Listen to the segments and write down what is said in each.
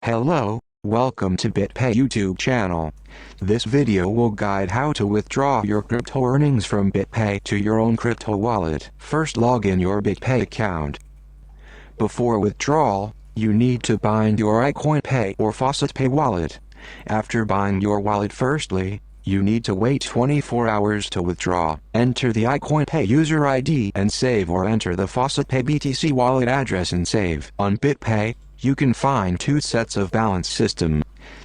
Hello, welcome to BitPaye YouTube channel. This video will guide how to withdraw your crypto earnings from BitPaye to your own crypto wallet. First, log in your BitPaye account. Before withdrawal, you need to bind your iCoinPay or FaucetPay wallet. After buying your wallet, firstly, you need to wait 24 hours to withdraw. Enter the iCoinPay user ID and save, or enter the FaucetPay BTC wallet address and save. On BitPaye, you can find two sets of balance system.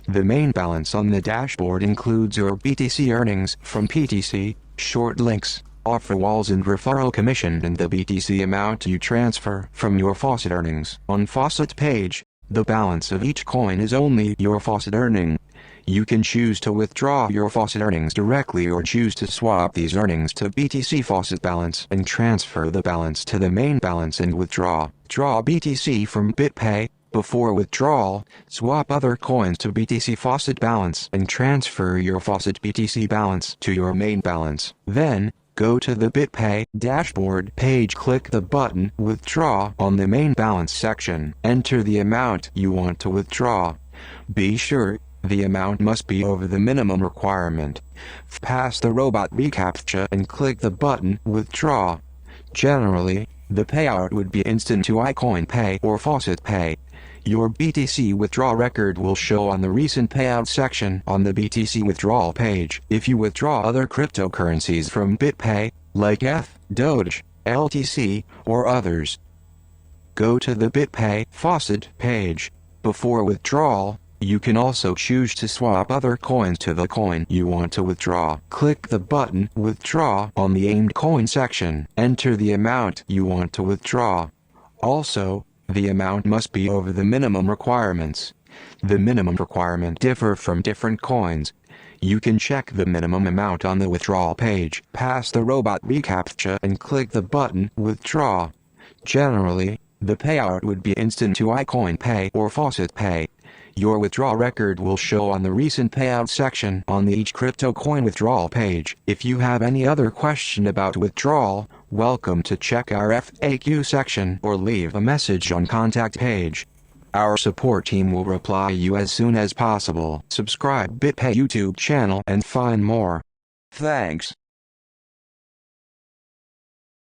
The main balance on the dashboard includes your BTC earnings from BTC, shortlinks, offer walls and referral commission, and the BTC amount you transfer from your Faucet earnings. On Faucet page, the balance of each coin is only your Faucet earning. You can choose to withdraw your Faucet earnings directly or choose to swap these earnings to BTC Faucet balance and transfer the balance to the main balance and withdraw. Draw BTC from BitPaye. Before withdrawal, swap other coins to BTC Faucet balance and transfer your Faucet BTC balance to your main balance. Then, go to the BitPaye dashboard page, click the button Withdraw on the main balance section. Enter the amount you want to withdraw. Be sure the amount must be over the minimum requirement. Pass the robot reCAPTCHA and click the button Withdraw. Generally, the payout would be instant to iCoinPay or FaucetPay. Your BTC withdrawal record will show on the recent payout section on the BTC withdrawal page. If you withdraw other cryptocurrencies from BitPaye, like ETH, Doge, LTC, or others, go to the BitPaye Faucet page. Before withdrawal, you can also choose to swap other coins to the coin you want to withdraw. Click the button Withdraw on the aimed coin section. Enter the amount you want to withdraw. Also, the amount must be over the minimum requirements. The minimum requirement differ from different coins. You can check the minimum amount on the withdrawal page. Pass the robot reCAPTCHA and click the button Withdraw. Generally, the payout would be instant to iCoinPay or FaucetPay. Your withdrawal record will show on the recent payout section on each crypto coin withdrawal page. If you have any other question about withdrawal, welcome to check our FAQ section or leave a message on contact page. Our support team will reply you as soon as possible. Subscribe BitPaye YouTube channel and find more. Thanks.